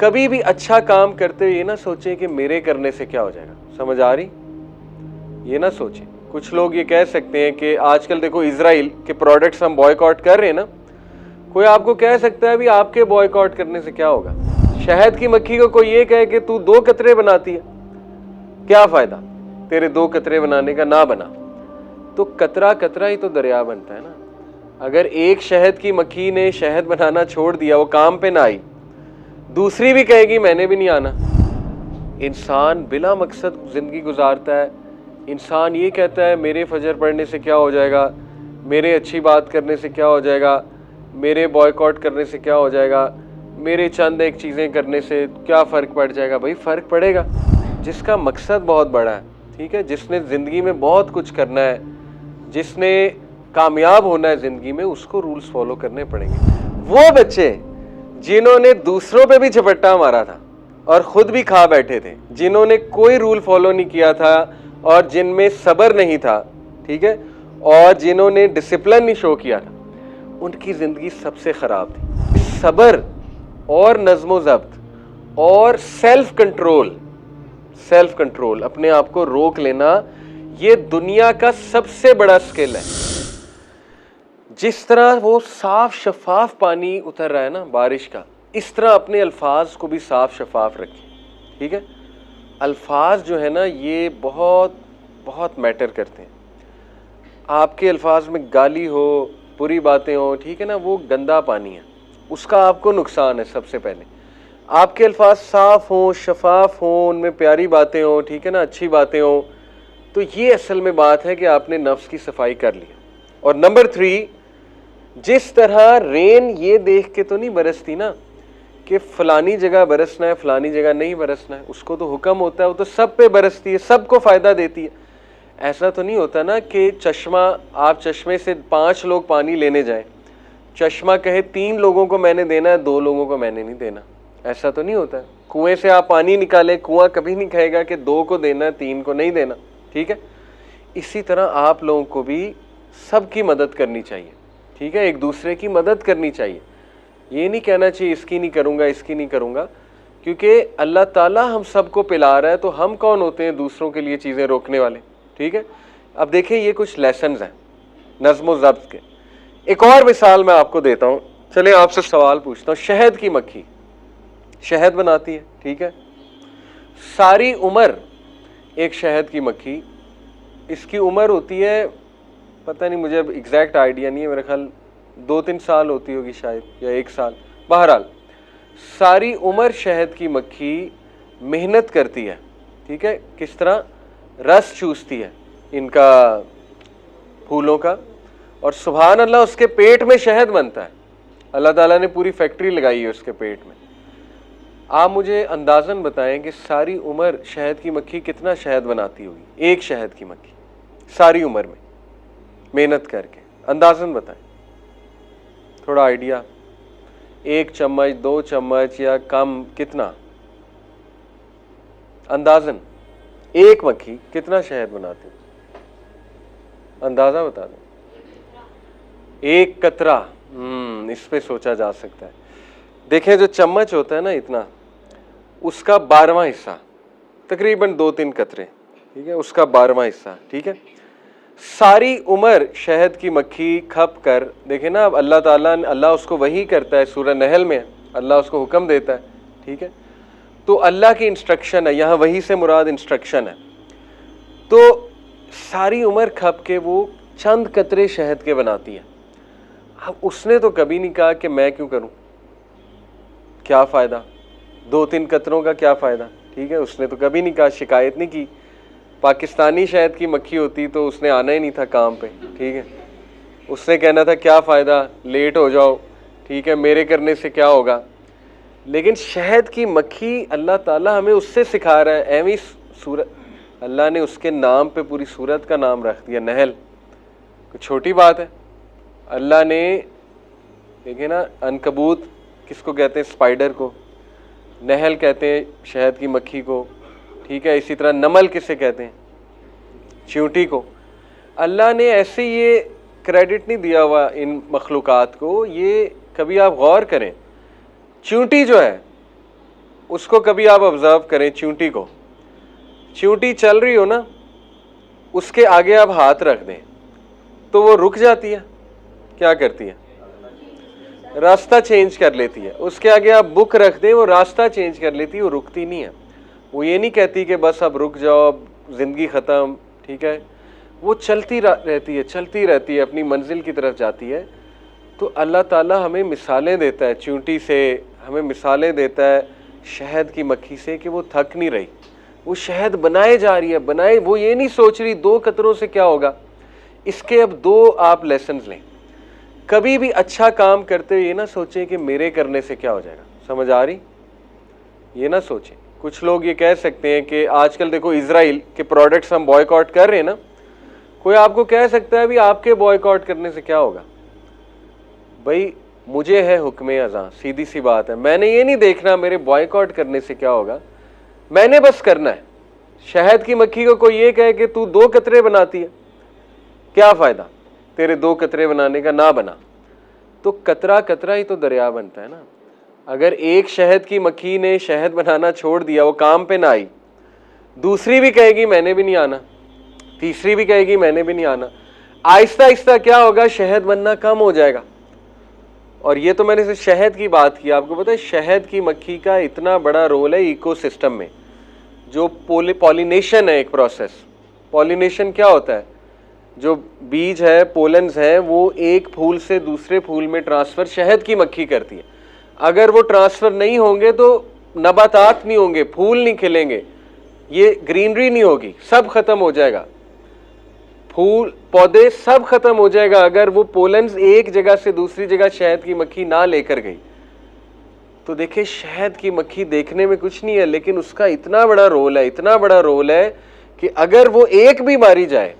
कभी भी अच्छा काम करते हुए ये ना सोचें कि मेरे करने से क्या हो जाएगा। समझ आ रही? ये ना सोचें। कुछ लोग ये कह सकते हैं कि आजकल देखो इजराइल के प्रोडक्ट्स हम बॉयकॉट कर रहे हैं ना, कोई आपको कह सकता है भी आपके बॉयकॉट करने से क्या होगा। शहद की मक्खी को कोई ये कहे कि तू 2 कतरे बनाती है, क्या फायदा तेरे 2 कतरे बनाने का, ना बना तो कतरा कतरा ही तो दरिया बनता है ना। अगर एक शहद की मक्खी ने शहद बनाना छोड़ दिया, वो काम पे ना आई, दूसरी भी कहेगी मैंने भी नहीं आना। इंसान बिला मकसद जिंदगी गुजारता है। इंसान ये कहता है मेरे फजर पढ़ने से क्या हो जाएगा, मेरे अच्छी बात करने से क्या हो जाएगा, मेरे बॉयकॉट करने से क्या हो जाएगा, मेरे चंद एक चीज़ें करने से क्या फ़र्क पड़ जाएगा। भाई फ़र्क पड़ेगा जिसका मकसद बहुत बड़ा है, ठीक है, जिसने ज़िंदगी में बहुत कुछ करना है, जिसने कामयाब होना है ज़िंदगी में, उसको रूल्स फॉलो करने पड़ेंगे। वो बच्चे जिन्होंने दूसरों पे भी झपट्टा मारा था और ख़ुद भी खा बैठे थे, जिन्होंने कोई रूल फॉलो नहीं किया था और जिनमें सब्र नहीं था, ठीक है, और जिन्होंने डिसिप्लिन नहीं शो किया था, उनकी ज़िंदगी सबसे ख़राब थी। सब्र और नज़्म ज़ब्त और सेल्फ कंट्रोल, अपने आप को रोक लेना, ये दुनिया का सबसे बड़ा स्किल है। जिस तरह वो साफ शफाफ पानी उतर रहा है ना बारिश का, इस तरह अपने अल्फाज को भी साफ शफाफ रखें, ठीक है। अल्फाज जो है ना ये बहुत बहुत मैटर करते हैं। आपके अल्फाज में गाली हो, बुरी बातें हो, ठीक है ना, वो गंदा पानी है, उसका आपको नुकसान है। सबसे पहले आपके अल्फाज साफ हो, शफाफ हो, उनमें प्यारी बातें हो, ठीक है ना, अच्छी बातें हो, तो ये असल में बात है कि आपने नफ्स की सफाई कर ली। और नंबर 3, जिस तरह रेन ये देख के तो नहीं बरसती ना कि फलानी जगह बरसना है, फलानी जगह नहीं बरसना है, उसको तो हुक्म होता है, वो तो सब पे बरसती है, सबको फ़ायदा देती है। ऐसा तो नहीं होता ना कि चश्मा, आप चश्मे से 5 लोग पानी लेने जाएं, चश्मा कहे 3 लोगों को मैंने देना है, 2 लोगों को मैंने नहीं देना। ऐसा तो नहीं होता है। कुएं से आप पानी निकालें, कुआं कभी नहीं कहेगा कि 2 को देना है, 3 को नहीं देना, ठीक है। इसी तरह आप लोगों को भी सबकी मदद करनी चाहिए, ठीक है, एक दूसरे की मदद करनी चाहिए। ये नहीं कहना चाहिए इसकी नहीं करूँगा, इसकी नहीं करूँगा, क्योंकि अल्लाह ताला हम सबको पिला रहा है, तो हम कौन होते हैं दूसरों के लिए चीज़ें रोकने वाले, ठीक है। अब देखिए ये कुछ लेसन्स हैं नज़्म ज़ब्त के। एक और मिसाल मैं आपको देता हूँ। चलिए आपसे सवाल पूछता हूँ। शहद की मक्खी शहद बनाती है, ठीक है, सारी उम्र एक शहद की मक्खी, इसकी उम्र होती है, पता नहीं, मुझे अब एग्जैक्ट आइडिया नहीं है, मेरे ख्याल 2-3 साल होती होगी शायद, या 1 साल। बहरहाल सारी उम्र शहद की मक्खी मेहनत करती है, ठीक है, किस तरह रस चूसती है इनका फूलों का, और सुभान अल्लाह उसके पेट में शहद बनता है। अल्लाह ताला ने पूरी फैक्ट्री लगाई है उसके पेट में। आप मुझे अंदाज़न बताएं कि सारी उम्र शहद की मक्खी कितना शहद बनाती होगी, एक शहद की मक्खी सारी उम्र में मेहनत करके, अंदाज़न बताएं, थोड़ा आइडिया। 1 चम्मच, 2 चम्मच या कम, कितना अंदाज़न एक मक्खी कितना शहद बनाती है, अंदाज़ा बता दें। 1 कतरा, इस पे सोचा जा सकता है। देखें जो चम्मच होता है ना इतना, उसका 12वां हिस्सा, तकरीबन 2-3 कतरे, ठीक है, उसका 12वां हिस्सा, ठीक है। सारी उम्र शहद की मक्खी खप कर, देखें ना, अब अल्लाह उसको वही करता है, सूरह नहल में अल्लाह उसको हुक्म देता है, ठीक है, तो अल्लाह की इंस्ट्रक्शन है, यहाँ वही से मुराद इंस्ट्रक्शन है। तो सारी उम्र खप के वो चंद कतरे शहद के बनाती है। अब उसने तो कभी नहीं कहा कि मैं क्यों करूं, क्या फ़ायदा, 2-3 कतरों का क्या फ़ायदा, ठीक है, उसने तो कभी नहीं कहा, शिकायत नहीं की। पाकिस्तानी शहद की मक्खी होती तो उसने आना ही नहीं था काम पे, ठीक है, उसने कहना था क्या फ़ायदा, लेट हो जाओ, ठीक है, मेरे करने से क्या होगा। लेकिन शहद की मक्खी, अल्लाह ताला हमें उससे सिखा रहा है। एवं सूरत, अल्लाह ने उसके नाम पे पूरी सूरत का नाम रख दिया, नहल। कोई छोटी बात है। अल्लाह ने, देखिए ना, अनकबूत किसको कहते हैं, स्पाइडर को, नहल कहते हैं शहद की मक्खी को, ठीक है, इसी तरह नमल किसे कहते हैं, चींटी को। अल्लाह ने ऐसे ये क्रेडिट नहीं दिया हुआ इन मखलूक़ात को। ये कभी आप गौर करें, चींटी जो है उसको कभी आप ऑब्जर्व करें, चींटी को, चींटी चल रही हो ना, उसके आगे आप हाथ रख दें तो वो रुक जाती है, क्या करती है, रास्ता चेंज कर लेती है। उसके आगे आप बुक रख दें, वो रास्ता चेंज कर लेती है, वो रुकती नहीं है। वो ये नहीं कहती कि बस अब रुक जाओ, अब जिंदगी खत्म, ठीक है, वो चलती रहती है, चलती रहती है, अपनी मंजिल की तरफ जाती है। तो अल्लाह ताला हमें मिसालें देता है चींटी से, हमें मिसालें देता है शहद की मक्खी से कि वो थक नहीं रही, वो शहद बनाए जा रही है, बनाए, वो ये नहीं सोच रही 2 कतरों से क्या होगा। इसके अब 2 आप लेसन्स लें। कभी भी अच्छा काम करते हुए ये ना सोचें कि मेरे करने से क्या हो जाएगा, समझ आ रही, ये ना सोचें। कुछ लोग ये कह सकते हैं कि आजकल देखो इजराइल के प्रोडक्ट्स हम बॉयकॉट कर रहे हैं ना, कोई आपको कह सकता है भी आपके बॉयकॉट करने से क्या होगा। भाई मुझे है हुक्म अज़ां, सीधी सी बात है, मैंने ये नहीं देखना मेरे बॉयकॉट करने से क्या होगा, मैंने बस करना है। शहद की मक्खी को कोई ये कहे कि तू 2 कतरे बनाती है, क्या फायदा तेरे 2 कतरे बनाने का, ना बना तो कतरा कतरा ही तो दरिया बनता है ना। अगर एक शहद की मक्खी ने शहद बनाना छोड़ दिया, वो काम पे ना आई, दूसरी भी कहेगी मैंने भी नहीं आना, तीसरी भी कहेगी मैंने भी नहीं आना, आहिस्ता आहिस्ता क्या होगा, शहद बनना कम हो जाएगा। और ये तो मैंने सिर्फ शहद की बात की, आपको पता है शहद की मक्खी का इतना बड़ा रोल है इकोसिस्टम में। जो पॉलिनेशन है एक प्रोसेस, पॉलिनेशन क्या होता है, जो बीज है, पोलन्स है, वो एक फूल से दूसरे फूल में ट्रांसफर शहद की मक्खी करती है। अगर वो ट्रांसफर नहीं होंगे तो नबातात नहीं होंगे, फूल नहीं खिलेंगे, ये ग्रीनरी नहीं होगी, सब खत्म हो जाएगा, फूल पौधे सब खत्म हो जाएगा अगर वो पोलन्स एक जगह से दूसरी जगह शहद की मक्खी ना लेकर गई। तो देखिए शहद की मक्खी देखने में कुछ नहीं है, लेकिन उसका इतना बड़ा रोल है, इतना बड़ा रोल है कि अगर वो एक भी मारी जाए,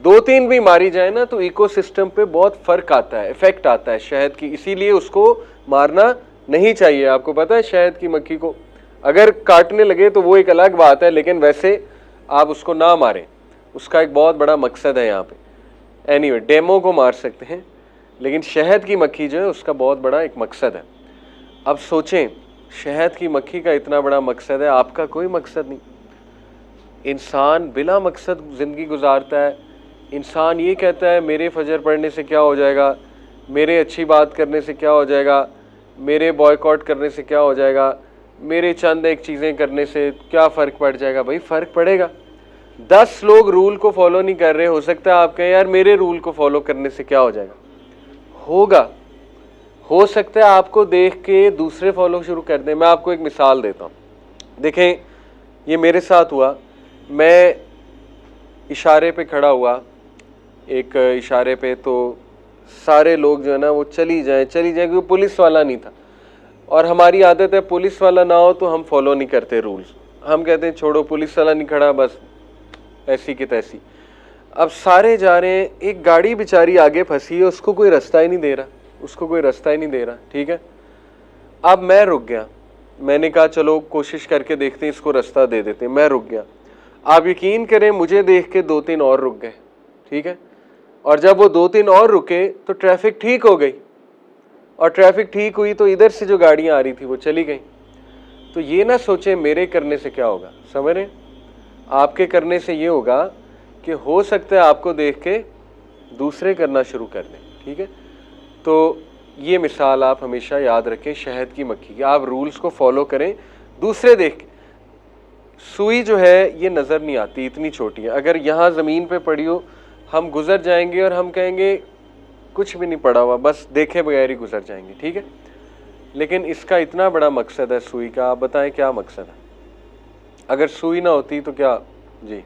2-3 भी मारी जाए ना, तो इकोसिस्टम पे बहुत फर्क आता है, इफेक्ट आता है शहद की। इसीलिए उसको मारना नहीं चाहिए। आपको पता है शहद की मक्खी को अगर काटने लगे तो वो एक अलग बात है, लेकिन वैसे आप उसको ना मारें, उसका एक बहुत बड़ा मकसद है यहाँ पे। एनीवे डेमो को मार सकते हैं, लेकिन शहद की मक्खी जो है उसका बहुत बड़ा एक मकसद है। अब सोचें शहद की मक्खी का इतना बड़ा मकसद है, आपका कोई मकसद नहीं। इंसान बिला मकसद ज़िंदगी गुजारता है। इंसान ये कहता है मेरे फजर पढ़ने से क्या हो जाएगा, मेरे अच्छी बात करने से क्या हो जाएगा, मेरे बॉयकॉट करने से क्या हो जाएगा, मेरे चंद एक चीज़ें करने से क्या फ़र्क पड़ जाएगा। भाई फ़र्क पड़ेगा। 10 लोग रूल को फॉलो नहीं कर रहे, हो सकता है आप कहें यार मेरे रूल को फॉलो करने से क्या हो जाएगा, होगा। हो सकता है आपको देख के दूसरे फॉलो शुरू कर दें। मैं आपको एक मिसाल देता हूँ, देखें ये मेरे साथ हुआ। मैं इशारे पे खड़ा हुआ, एक इशारे पे, तो सारे लोग जो है ना वो चली जाएं क्योंकि पुलिस वाला नहीं था, और हमारी आदत है पुलिस वाला ना हो तो हम फॉलो नहीं करते रूल्स, हम कहते हैं छोड़ो पुलिस वाला नहीं खड़ा, बस ऐसी की तैसी। अब सारे जा रहे हैं, एक गाड़ी बेचारी आगे फंसी है, उसको कोई रास्ता ही नहीं दे रहा, उसको कोई रास्ता ही नहीं दे रहा, ठीक है। अब मैं रुक गया, मैंने कहा चलो कोशिश करके देखते हैं इसको रास्ता दे देते हैं। मैं रुक गया, आप यकीन करें मुझे देख के 2-3 और रुक गए, ठीक है। और जब वो 2-3 और रुके तो ट्रैफिक ठीक हो गई, और ट्रैफिक ठीक हुई तो इधर से जो गाड़ियाँ आ रही थी वो चली गई। तो ये ना सोचें मेरे करने से क्या होगा, समझ रहे, आपके करने से ये होगा कि हो सकता है आपको देख के दूसरे करना शुरू कर दें, ठीक है। तो ये मिसाल आप हमेशा याद रखें शहद की मक्खी की, आप रूल्स को फॉलो करें दूसरे देख के। सुई जो है ये नज़र नहीं आती, इतनी छोटी है, अगर यहाँ ज़मीन पे पड़ी हो हम गुजर जाएंगे और हम कहेंगे कुछ भी नहीं पड़ा हुआ, बस देखे बगैर ही गुजर जाएंगे, ठीक है। लेकिन इसका इतना बड़ा मकसद है सुई का, आप बताएं क्या मकसद है। अगर सुई ना होती तो क्या, जी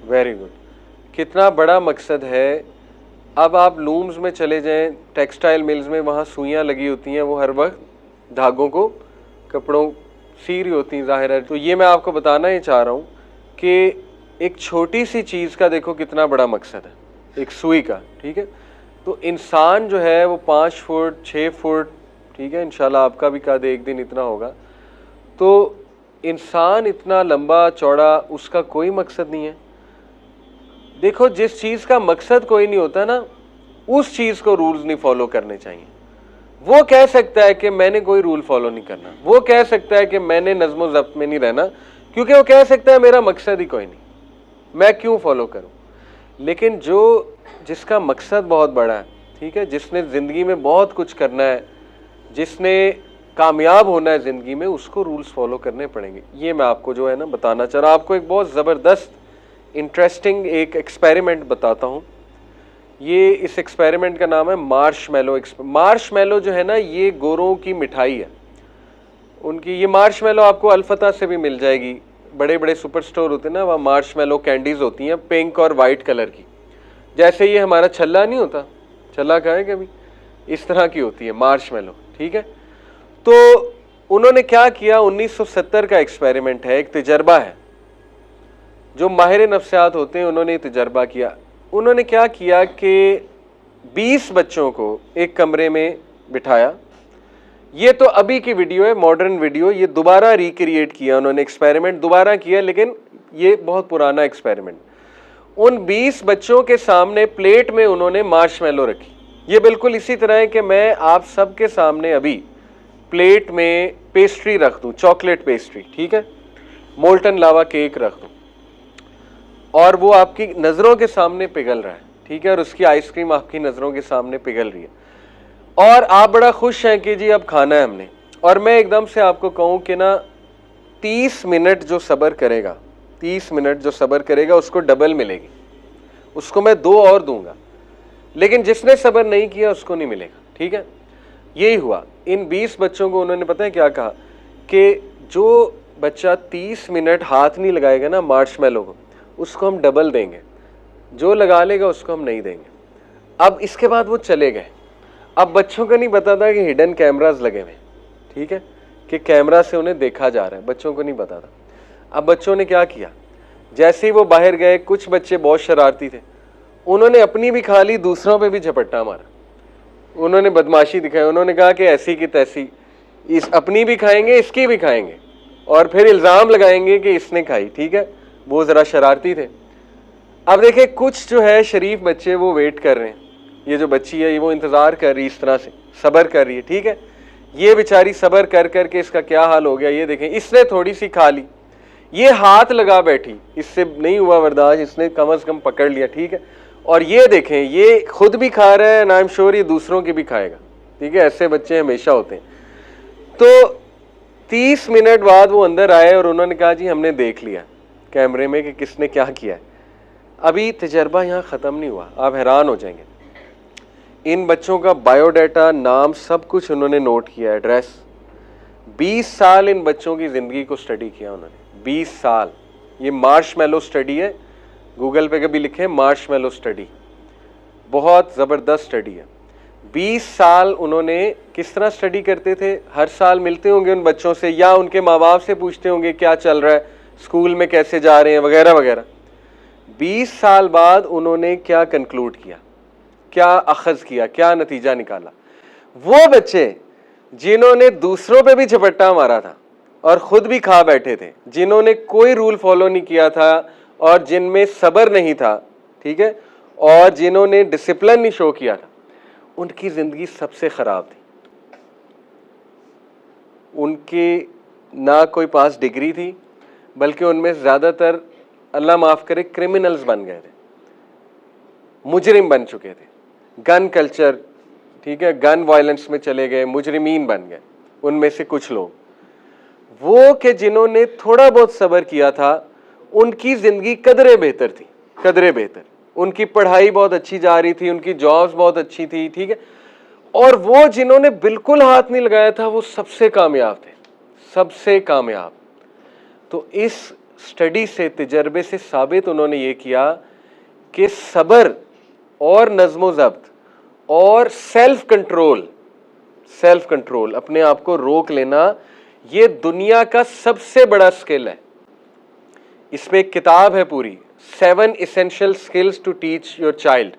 वेरी गुड, कितना बड़ा मकसद है। अब आप लूम्स में चले जाएं, टेक्सटाइल मिल्स में, वहाँ सुइयाँ लगी होती हैं, वो हर वक्त धागों को कपड़ों सी रही होती हैं, ज़ाहिर है। तो ये मैं आपको बताना ही चाह रहा हूँ कि एक छोटी सी चीज़ का देखो कितना बड़ा मकसद है, एक सुई का, ठीक है। तो इंसान जो है वो 5 फुट 6 फुट, ठीक है, इंशाल्लाह आपका भी कद एक दिन इतना होगा। तो इंसान इतना लंबा चौड़ा, उसका कोई मकसद नहीं है। देखो जिस चीज़ का मकसद कोई नहीं होता ना, उस चीज़ को रूल्स नहीं फॉलो करने चाहिए। वो कह सकता है कि मैंने कोई रूल फॉलो नहीं करना, वो कह सकता है कि मैंने नज़्म ज़ब्त में नहीं रहना, क्योंकि वो कह सकता है मेरा मकसद ही कोई नहीं, मैं क्यों फॉलो करूं। लेकिन जिसका मकसद बहुत बड़ा है, ठीक है, जिसने ज़िंदगी में बहुत कुछ करना है, जिसने कामयाब होना है ज़िंदगी में, उसको रूल्स फॉलो करने पड़ेंगे। ये मैं आपको जो है ना बताना चाह रहा हूँ। आपको एक बहुत ज़बरदस्त इंटरेस्टिंग एक एक्सपेरिमेंट बताता हूँ। ये इस एक्सपेरिमेंट का नाम है मार्शमैलो। मार्शमैलो जो है ना, ये गोरों की मिठाई है उनकी। ये मार्शमैलो आपको अल्फता से भी मिल जाएगी, बड़े बड़े सुपर स्टोर होते हैं ना, वहाँ मार्शमैलो कैंडीज होती हैं पिंक और वाइट कलर की। जैसे ये हमारा छल्ला नहीं होता, छल्ला खाए कभी, इस तरह की होती है मार्शमैलो, ठीक है। तो उन्होंने क्या किया, 1970 का एक्सपेरिमेंट है, एक तजर्बा है। जो माहिर नफ्सियात होते हैं उन्होंने तजर्बा किया। उन्होंने क्या किया कि 20 बच्चों को एक कमरे में बिठाया। ये तो अभी की वीडियो है, मॉडर्न वीडियो, ये दोबारा रिक्रिएट किया उन्होंने, एक्सपेरिमेंट दोबारा किया, लेकिन ये बहुत पुराना एक्सपेरिमेंट। उन 20 बच्चों के सामने प्लेट में उन्होंने मार्शमैलो रखी। ये बिल्कुल इसी तरह है कि मैं आप सबके सामने अभी प्लेट में पेस्ट्री रख दूं, चॉकलेट पेस्ट्री, ठीक है, मोल्टन लावा केक रख दूं, और वो आपकी नज़रों के सामने पिघल रहा है, ठीक है, और उसकी आइसक्रीम आपकी नज़रों के सामने पिघल रही है, और आप बड़ा खुश हैं कि जी अब खाना है हमने। और मैं एकदम से आपको कहूं कि ना 30 मिनट जो सब्र करेगा, 30 मिनट जो सब्र करेगा उसको डबल मिलेगी, उसको मैं 2 और दूंगा। लेकिन जिसने सब्र नहीं किया उसको नहीं मिलेगा, ठीक है। यही हुआ। इन 20 बच्चों को उन्होंने पता है क्या कहा कि जो बच्चा 30 मिनट हाथ नहीं लगाएगा ना मार्शमैलो को, उसको हम डबल देंगे, जो लगा लेगा उसको हम नहीं देंगे। अब इसके बाद वो चले गए। अब बच्चों को नहीं पता था कि हिडन कैमरास लगे हुए, ठीक है, कि कैमरा से उन्हें देखा जा रहा है, बच्चों को नहीं पता था। अब बच्चों ने क्या किया, जैसे ही वो बाहर गए, कुछ बच्चे बहुत शरारती थे, उन्होंने अपनी भी खा ली, दूसरों पे भी झपट्टा मारा, उन्होंने बदमाशी दिखाई। उन्होंने कहा कि ऐसी की तैसी, इस अपनी भी खाएंगे, इसकी भी खाएंगे, और फिर इल्ज़ाम लगाएंगे कि इसने खाई, ठीक है। वो ज़रा शरारती थे। अब देखिए कुछ जो है शरीफ बच्चे वो वेट कर रहे हैं, ये जो बच्ची है ये वो इंतज़ार कर रही, इस तरह से सब्र कर रही है, ठीक है। ये बेचारी सब्र कर करके इसका क्या हाल हो गया, ये देखें, इसने थोड़ी सी खा ली, ये हाथ लगा बैठी, इससे नहीं हुआ बर्दाश्त, इसने कम से कम पकड़ लिया, ठीक है। और ये देखें, ये खुद भी खा रहा है एंड आई एम श्योर ये दूसरों की भी खाएगा, ठीक है। ऐसे बच्चे हमेशा होते हैं। तो 30 मिनट बाद वो अंदर आए और उन्होंने कहा जी हमने देख लिया कैमरे में कि किसने क्या किया है। अभी तजर्बा यहाँ ख़त्म नहीं हुआ, आप हैरान हो जाएंगे। इन बच्चों का बायोडाटा, नाम, सब कुछ उन्होंने नोट किया, एड्रेस। 20 साल इन बच्चों की ज़िंदगी को स्टडी किया उन्होंने, 20 साल। ये मार्शमैलो स्टडी है, गूगल पे कभी लिखें मार्शमैलो स्टडी, बहुत ज़बरदस्त स्टडी है। 20 साल उन्होंने किस तरह स्टडी करते थे, हर साल मिलते होंगे उन बच्चों से, या उनके माँ बाप से पूछते होंगे क्या चल रहा है, स्कूल में कैसे जा रहे हैं, वगैरह वगैरह। 20 साल बाद उन्होंने क्या कंक्लूड किया, क्या अखज़ किया, क्या नतीजा निकाला। वो बच्चे जिन्होंने दूसरों पे भी झपट्टा मारा था और ख़ुद भी खा बैठे थे, जिन्होंने कोई रूल फॉलो नहीं किया था और जिनमें सब्र नहीं था, ठीक है, और जिन्होंने डिसिप्लिन नहीं शो किया था, उनकी ज़िंदगी सबसे ख़राब थी। उनके ना कोई पास डिग्री थी, बल्कि उनमें ज़्यादातर, अल्लाह माफ़ करे, क्रिमिनल्स बन गए थे, मुजरिम बन चुके थे। गन कल्चर, ठीक है, गन वायलेंस में चले गए, मुजरिमीन बन गए उनमें से कुछ लोग। वो कि जिन्होंने थोड़ा बहुत सब्र किया था, उनकी ज़िंदगी कदरे बेहतर थी, कदरे बेहतर। उनकी पढ़ाई बहुत अच्छी जा रही थी, उनकी जॉब्स बहुत अच्छी थी, ठीक है। और वो जिन्होंने बिल्कुल हाथ नहीं लगाया था, वो सबसे कामयाब थे, सबसे कामयाब। तो इस स्टडी से, तजर्बे से साबित उन्होंने ये किया कि सब्र और नज़्म ज़ब्त और सेल्फ कंट्रोल, अपने आप को रोक लेना, ये दुनिया का सबसे बड़ा स्किल है। इस पे एक किताब है पूरी, 7 Essential Skills to Teach Your Child।